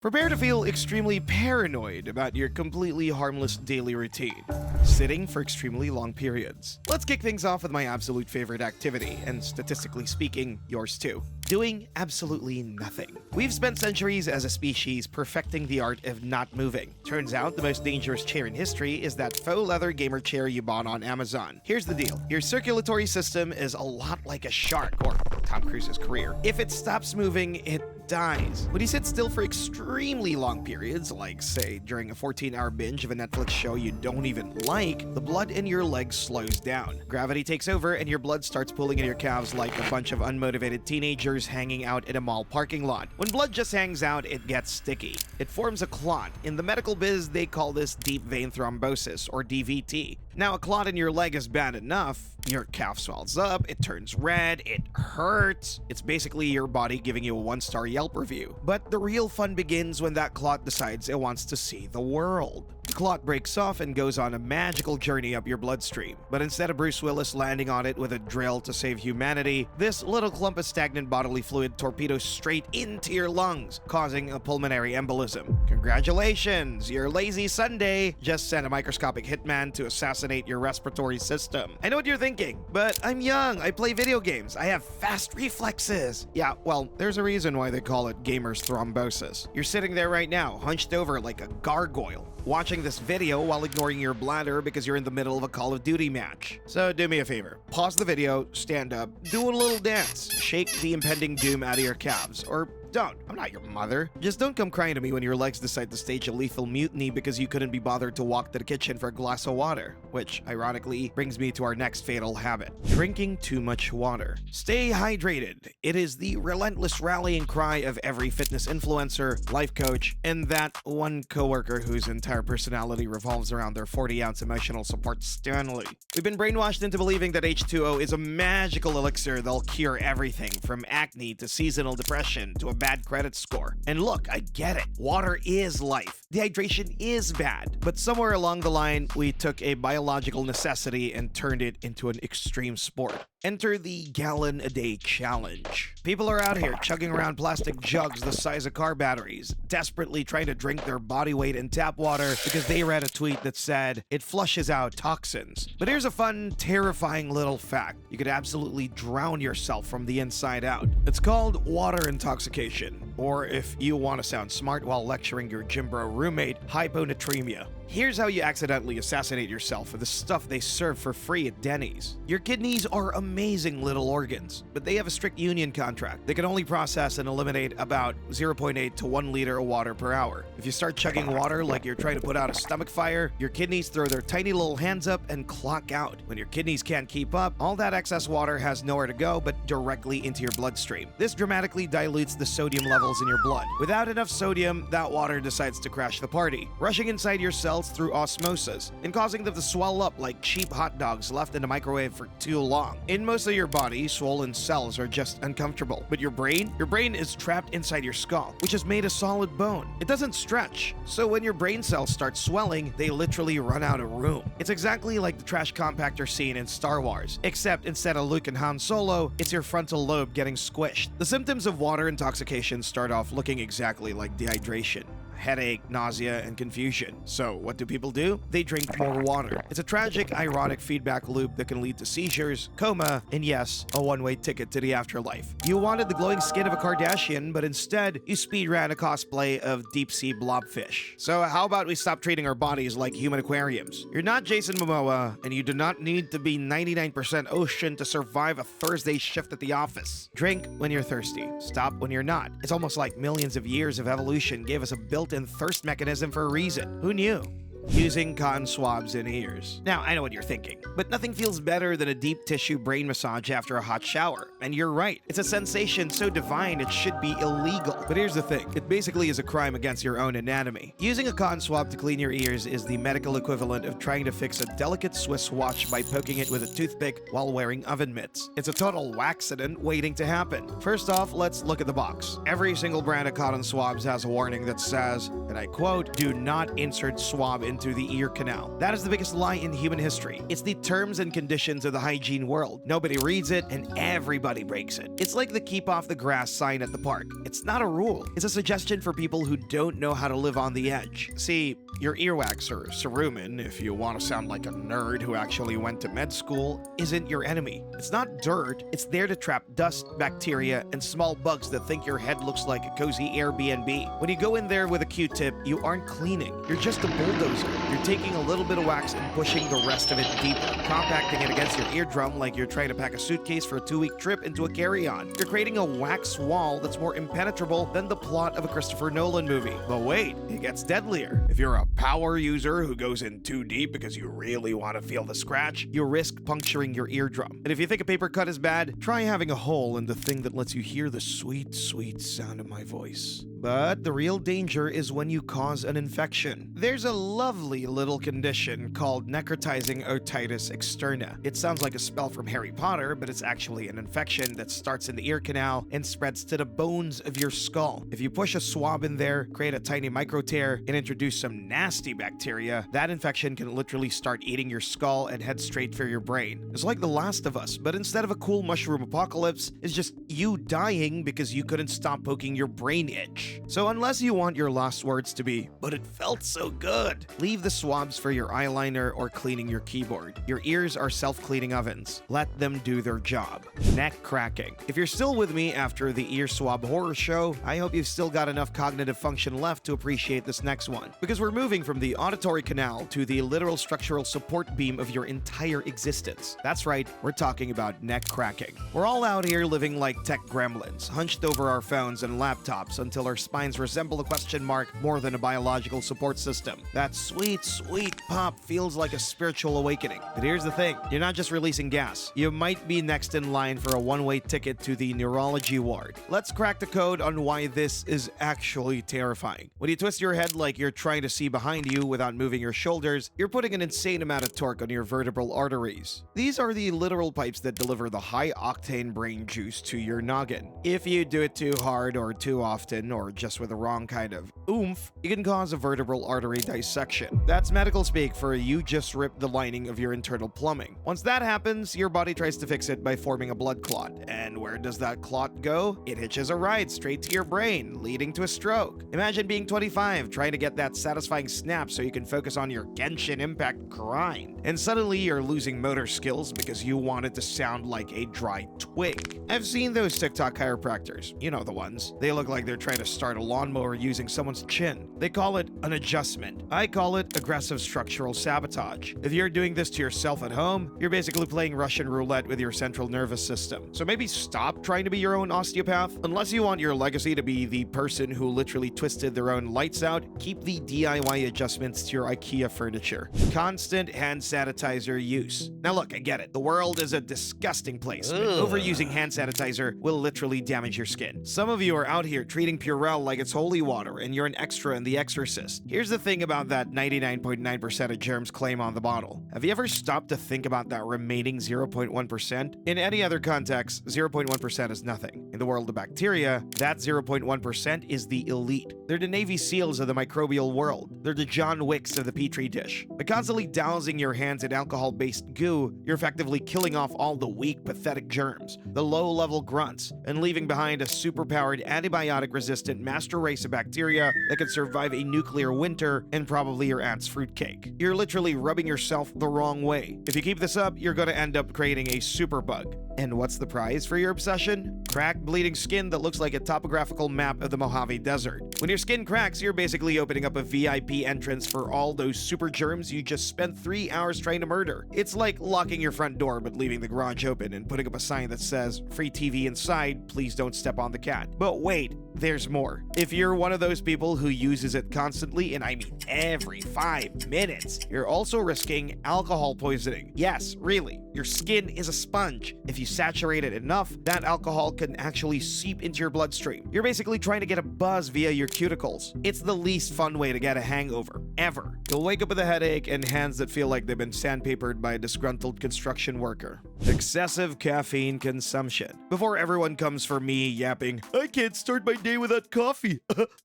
Prepare to feel extremely paranoid about your completely harmless daily routine. Sitting for extremely long periods. Let's kick things off with my absolute favorite activity, and statistically speaking, yours too. Doing absolutely nothing. We've spent centuries as a species perfecting the art of not moving. Turns out the most dangerous chair in history is that faux leather gamer chair you bought on Amazon. Here's the deal. Your circulatory system is a lot like a shark, or Tom Cruise's career. If it stops moving, it dies. When you sit still for extremely long periods, like say during a 14-hour binge of a Netflix show you don't even like, the blood in your legs slows down. Gravity takes over and your blood starts pooling in your calves like a bunch of unmotivated teenagers hanging out in a mall parking lot. When blood just hangs out, it gets sticky. It forms a clot. In the medical biz, they call this deep vein thrombosis, or DVT. Now, a clot in your leg is bad enough. Your calf swells up, it turns red, it hurts. It's basically your body giving you a 1-star Yelp review. But the real fun begins when that clot decides it wants to see the world. The clot breaks off and goes on a magical journey up your bloodstream. But instead of Bruce Willis landing on it with a drill to save humanity, this little clump of stagnant bodily fluid torpedoes straight into your lungs, causing a pulmonary embolism. Congratulations! Your lazy Sunday just sent a microscopic hitman to assassinate your respiratory system. I know what you're thinking, but I'm young, I play video games, I have fast reflexes. Yeah, well, there's a reason why they call it gamer's thrombosis. You're sitting there right now, hunched over like a gargoyle, watching this video while ignoring your bladder because you're in the middle of a Call of Duty match. So do me a favor, pause the video, stand up, do a little dance, shake the impending doom out of your calves, or don't. I'm not your mother. Just don't come crying to me when your legs decide to stage a lethal mutiny because you couldn't be bothered to walk to the kitchen for a glass of water. Which, ironically, brings me to our next fatal habit. Drinking too much water. Stay hydrated. It is the relentless rallying cry of every fitness influencer, life coach, and that one coworker whose entire personality revolves around their 40-ounce emotional support Stanley. We've been brainwashed into believing that H2O is a magical elixir that'll cure everything from acne to seasonal depression to a bad credit score. And look, I get it. Water is life. Dehydration is bad. But somewhere along the line, we took a biological necessity and turned it into an extreme sport. Enter the gallon-a-day challenge. People are out here chugging around plastic jugs the size of car batteries, desperately trying to drink their body weight in tap water because they read a tweet that said it flushes out toxins. But here's a fun, terrifying little fact. You could absolutely drown yourself from the inside out. It's called water intoxication, or if you want to sound smart while lecturing your gym bro roommate, hyponatremia. Here's how you accidentally assassinate yourself with the stuff they serve for free at Denny's. Your kidneys are amazing little organs, but they have a strict union contract. They can only process and eliminate about 0.8 to 1 liter of water per hour. If you start chugging water like you're trying to put out a stomach fire, your kidneys throw their tiny little hands up and clock out. When your kidneys can't keep up, all that excess water has nowhere to go but directly into your bloodstream. This dramatically dilutes the sodium levels in your blood. Without enough sodium, that water decides to crash the party, rushing inside your cells through osmosis and causing them to swell up like cheap hot dogs left in the microwave for too long. In most of your body, swollen cells are just uncomfortable, but your brain is trapped inside your skull, which is made of solid bone. It doesn't stretch, so when your brain cells start swelling, they literally run out of room. It's exactly like the trash compactor scene in Star Wars, except instead of Luke and Han Solo, it's your frontal lobe getting squished. The symptoms of water intoxication start off looking exactly like dehydration. Headache, nausea, and confusion. So what do people do? They drink more water. It's a tragic, ironic feedback loop that can lead to seizures, coma, and yes, a one-way ticket to the afterlife. You wanted the glowing skin of a Kardashian, but instead, you speed ran a cosplay of deep-sea blobfish. So how about we stop treating our bodies like human aquariums? You're not Jason Momoa, and you do not need to be 99% ocean to survive a Thursday shift at the office. Drink when you're thirsty. Stop when you're not. It's almost like millions of years of evolution gave us a built-in thirst mechanism for a reason. Who knew? Using cotton swabs in ears. Now, I know what you're thinking, but nothing feels better than a deep tissue brain massage after a hot shower. And you're right, it's a sensation so divine it should be illegal. But here's the thing, it basically is a crime against your own anatomy. Using a cotton swab to clean your ears is the medical equivalent of trying to fix a delicate Swiss watch by poking it with a toothpick while wearing oven mitts. It's a total waxident waiting to happen. First off, let's look at the box. Every single brand of cotton swabs has a warning that says, and I quote, "Do not insert swab into the ear canal." That is the biggest lie in human history. It's the terms and conditions of the hygiene world. Nobody reads it, and everybody everybody breaks it. It's like the keep off the grass sign at the park. It's not a rule. It's a suggestion for people who don't know how to live on the edge. See, your earwax or cerumen, if you want to sound like a nerd who actually went to med school, isn't your enemy. It's not dirt. It's there to trap dust, bacteria, and small bugs that think your head looks like a cozy Airbnb. When you go in there with a Q-tip, you aren't cleaning. You're just a bulldozer. You're taking a little bit of wax and pushing the rest of it deeper, compacting it against your eardrum like you're trying to pack a suitcase for a 2-week trip into a carry-on. You're creating a wax wall that's more impenetrable than the plot of a Christopher Nolan movie. But wait, it gets deadlier. If you're a power user who goes in too deep because you really want to feel the scratch, you risk puncturing your eardrum. And if you think a paper cut is bad, try having a hole in the thing that lets you hear the sweet, sweet sound of my voice. But the real danger is when you cause an infection. There's a lovely little condition called necrotizing otitis externa. It sounds like a spell from Harry Potter, but it's actually an infection that starts in the ear canal and spreads to the bones of your skull. If you push a swab in there, create a tiny micro tear, and introduce some nasty bacteria, that infection can literally start eating your skull and head straight for your brain. It's like The Last of Us, but instead of a cool mushroom apocalypse, it's just you dying because you couldn't stop poking your brain itch. So unless you want your last words to be, "but it felt so good," leave the swabs for your eyeliner or cleaning your keyboard. Your ears are self-cleaning ovens. Let them do their job. Neck cracking. If you're still with me after the ear swab horror show, I hope you've still got enough cognitive function left to appreciate this next one. Because we're moving from the auditory canal to the literal structural support beam of your entire existence. That's right, we're talking about neck cracking. We're all out here living like tech gremlins, hunched over our phones and laptops until our spines resemble a question mark more than a biological support system. That sweet, sweet pop feels like a spiritual awakening. But here's the thing, you're not just releasing gas. You might be next in line for a one-way ticket to the neurology ward. Let's crack the code on why this is actually terrifying. When you twist your head like you're trying to see behind you without moving your shoulders, you're putting an insane amount of torque on your vertebral arteries. These are the literal pipes that deliver the high-octane brain juice to your noggin. If you do it too hard or too often, or just with the wrong kind of oomph, it can cause a vertebral artery dissection. That's medical speak for you just ripped the lining of your internal plumbing. Once that happens, your body tries to fix it by forming a blood clot. And where does that clot go? It hitches a ride straight to your brain, leading to a stroke. Imagine being 25, trying to get that satisfying snap so you can focus on your Genshin Impact grind. And suddenly you're losing motor skills because you wanted to sound like a dry twig. I've seen those TikTok chiropractors. You know the ones. They look like they're trying to start a lawnmower using someone's chin. They call it an adjustment. I call it aggressive structural sabotage. If you're doing this to yourself at home, you're basically playing Russian roulette with your central nervous system. So maybe stop trying to be your own osteopath. Unless you want your legacy to be the person who literally twisted their own lights out, keep the DIY adjustments to your IKEA furniture. Constant hand sanitizer use. Now look, I get it. The world is a disgusting place. Overusing hand sanitizer will literally damage your skin. Some of you are out here treating Purell like it's holy water and you're an extra in The Exorcist. Here's the thing about that 99.9% of germs claim on the bottle. Have you ever stopped to think about that remaining 0.1%? In any other context, 0.1% is nothing. In the world of bacteria, that 0.1% is the elite. They're the Navy SEALs of the microbial world. They're the John Wicks of the Petri dish. By constantly dousing your hands in alcohol-based goo, you're effectively killing off all the weak, pathetic germs, the low-level grunts, and leaving behind a superpowered antibiotic-resistant master race of bacteria that can survive a nuclear winter and probably your aunt's fruitcake. You're literally rubbing yourself the wrong way. If you keep this up, you're gonna end up creating a superbug. And what's the prize for your obsession? Cracked, bleeding skin that looks like a topographical map of the Mojave Desert. When your skin cracks, you're basically opening up a VIP entrance for all those super germs you just spent 3 hours trying to murder. It's like locking your front door but leaving the garage open and putting up a sign that says, "Free TV inside, please don't step on the cat." But wait, there's more. If you're one of those people who uses it constantly, and I mean every 5 minutes, you're also risking alcohol poisoning. Yes, really. Your skin is a sponge. If you saturate it enough, that alcohol can actually seep into your bloodstream. You're basically trying to get a buzz via your cuticles. It's the least fun way to get a hangover, ever. You'll wake up with a headache and hands that feel like they've been sandpapered by a disgruntled construction worker. Excessive caffeine consumption. Before everyone comes for me yapping, I can't start my day without coffee.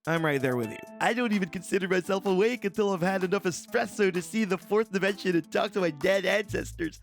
I'm right there with you. I don't even consider myself awake until I've had enough espresso to see the fourth dimension and talk to my dead ancestors.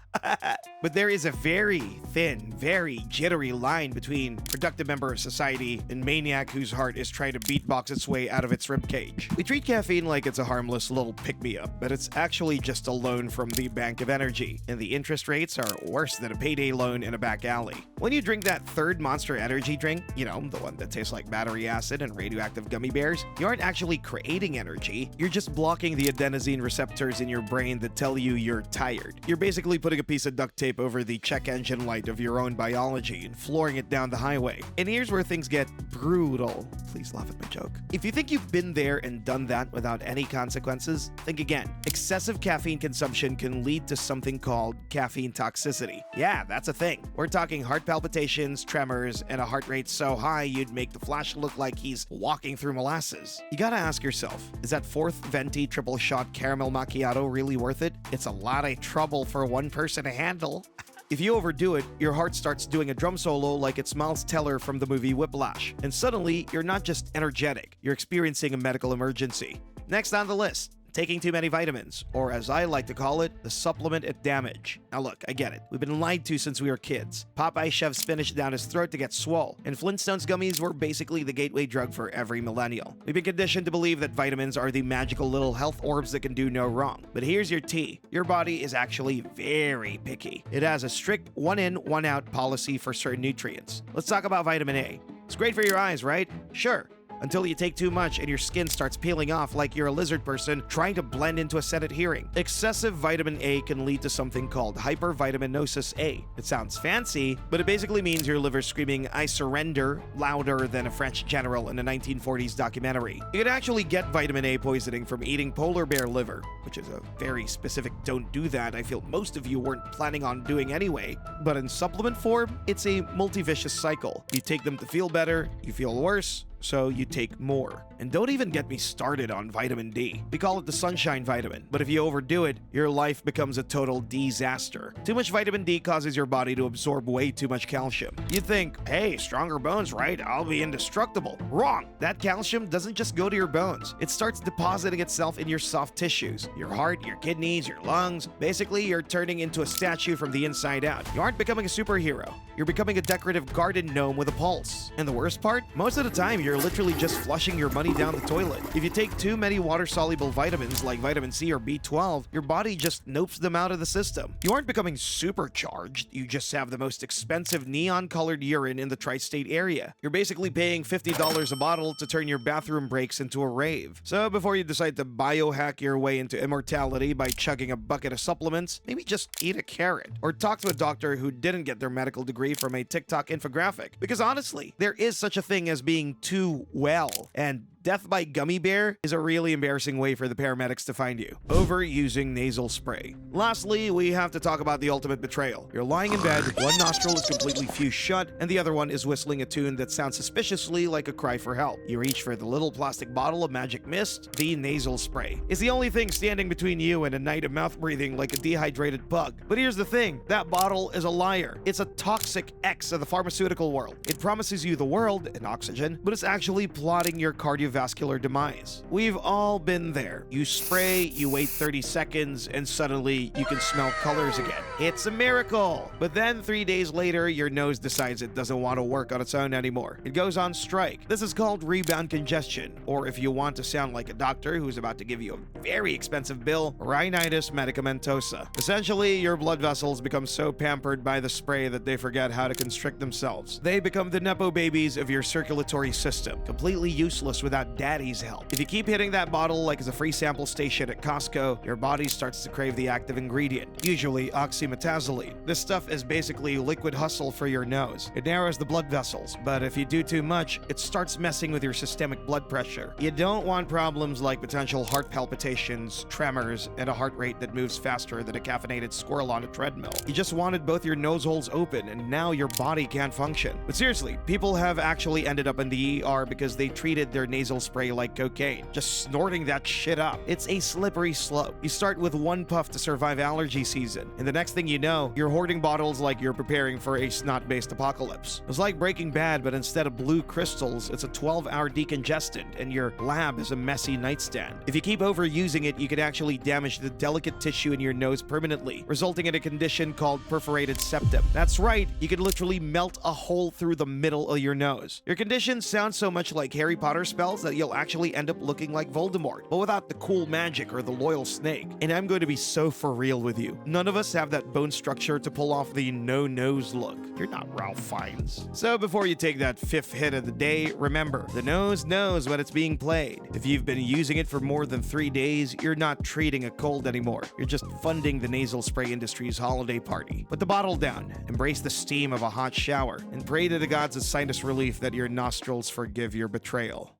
But there is a very thin, very jittery line between productive member of society and maniac whose heart is trying to beatbox its way out of its ribcage. We treat caffeine like it's a harmless little pick-me-up, but it's actually just a loan from the bank of energy, and the interest rates are worse than a payday loan in a back alley. When you drink that third Monster energy drink, you know, the one that tastes like battery acid and radioactive gummy bears, you aren't actually creating energy, you're just blocking the adenosine receptors in your brain that tell you you're tired. You're basically putting a piece of duct tape over the check engine light of your own biology and flooring it down the highway. And here's where things get brutal. Please laugh at my joke. If you think you've been there and done that without any consequences, think again. Excessive caffeine consumption can lead to something called caffeine toxicity. Yeah, that's a thing. We're talking heart palpitations, tremors, and a heart rate so high you'd make the Flash look like he's walking through molasses. You gotta ask yourself, is that fourth venti triple shot caramel macchiato really worth it? It's a lot of trouble for one person to handle. If you overdo it, your heart starts doing a drum solo like it's Miles Teller from the movie Whiplash. And suddenly, you're not just energetic, you're experiencing a medical emergency. Next on the list, taking too many vitamins, or as I like to call it, the supplement at damage. Now look, I get it. We've been lied to since we were kids. Popeye shoved spinach down his throat to get swole, and Flintstones gummies were basically the gateway drug for every millennial. We've been conditioned to believe that vitamins are the magical little health orbs that can do no wrong. But here's your tea. Your body is actually very picky. It has a strict one in, one out policy for certain nutrients. Let's talk about vitamin A. It's great for your eyes, right? Sure. Until you take too much and your skin starts peeling off like you're a lizard person trying to blend into a Senate hearing. Excessive vitamin A can lead to something called hypervitaminosis A. It sounds fancy, but it basically means your liver screaming, "I surrender," louder than a French general in a 1940s documentary. You can actually get vitamin A poisoning from eating polar bear liver, which is a very specific don't do that I feel most of you weren't planning on doing anyway. But in supplement form, it's a multi-vicious cycle. You take them to feel better, you feel worse, so you take more. And don't even get me started on vitamin D. We call it the sunshine vitamin, but if you overdo it, your life becomes a total disaster. Too much vitamin D causes your body to absorb way too much calcium. You think, hey, stronger bones, right? I'll be indestructible. Wrong! That calcium doesn't just go to your bones. It starts depositing itself in your soft tissues, your heart, your kidneys, your lungs. Basically, you're turning into a statue from the inside out. You aren't becoming a superhero. You're becoming a decorative garden gnome with a pulse. And the worst part? Most of the time, you're literally just flushing your money down the toilet. If you take too many water-soluble vitamins like vitamin C or B12, your body just nopes them out of the system. You aren't becoming supercharged, you just have the most expensive neon-colored urine in the tri-state area. You're basically paying $50 a bottle to turn your bathroom breaks into a rave. So before you decide to biohack your way into immortality by chugging a bucket of supplements, maybe just eat a carrot. Or talk to a doctor who didn't get their medical degree from a TikTok infographic. Because honestly, there is such a thing as being too well, and death by gummy bear is a really embarrassing way for the paramedics to find you. Overusing nasal spray. Lastly, we have to talk about the ultimate betrayal. You're lying in bed, one nostril is completely fused shut, and the other one is whistling a tune that sounds suspiciously like a cry for help. You reach for the little plastic bottle of magic mist, the nasal spray. It's the only thing standing between you and a night of mouth breathing like a dehydrated bug. But here's the thing, that bottle is a liar. It's a toxic X of the pharmaceutical world. It promises you the world and oxygen, but it's actually plotting your cardiovascular demise. We've all been there. You spray, you wait 30 seconds, and suddenly you can smell colors again. It's a miracle! But then 3 days later, your nose decides it doesn't want to work on its own anymore. It goes on strike. This is called rebound congestion, or if you want to sound like a doctor who's about to give you a very expensive bill, rhinitis medicamentosa. Essentially, your blood vessels become so pampered by the spray that they forget how to constrict themselves. They become the nepo babies of your circulatory system, completely useless without daddy's help. If you keep hitting that bottle like it's a free sample station at Costco, your body starts to crave the active ingredient, usually oxymetazoline. This stuff is basically liquid hustle for your nose. It narrows the blood vessels, but if you do too much, it starts messing with your systemic blood pressure. You don't want problems like potential heart palpitations, tremors, and a heart rate that moves faster than a caffeinated squirrel on a treadmill. You just wanted both your nose holes open, and now your body can't function. But seriously, people have actually ended up in the ER because they treated their nasal nasal spray like cocaine, just snorting that shit up. It's a slippery slope. You start with one puff to survive allergy season, and the next thing you know, you're hoarding bottles like you're preparing for a snot-based apocalypse. It's like Breaking Bad, but instead of blue crystals, it's a 12-hour decongestant, and your lab is a messy nightstand. If you keep overusing it, you could actually damage the delicate tissue in your nose permanently, resulting in a condition called perforated septum. That's right, you could literally melt a hole through the middle of your nose. Your condition sounds so much like Harry Potter spells that you'll actually end up looking like Voldemort, but without the cool magic or the loyal snake. And I'm going to be so for real with you. None of us have that bone structure to pull off the no-nose look. You're not Ralph Fiennes. So before you take that 5th hit of the day, remember, the nose knows when it's being played. If you've been using it for more than 3 days, you're not treating a cold anymore. You're just funding the nasal spray industry's holiday party. Put the bottle down, embrace the steam of a hot shower, and pray to the gods of sinus relief that your nostrils forgive your betrayal.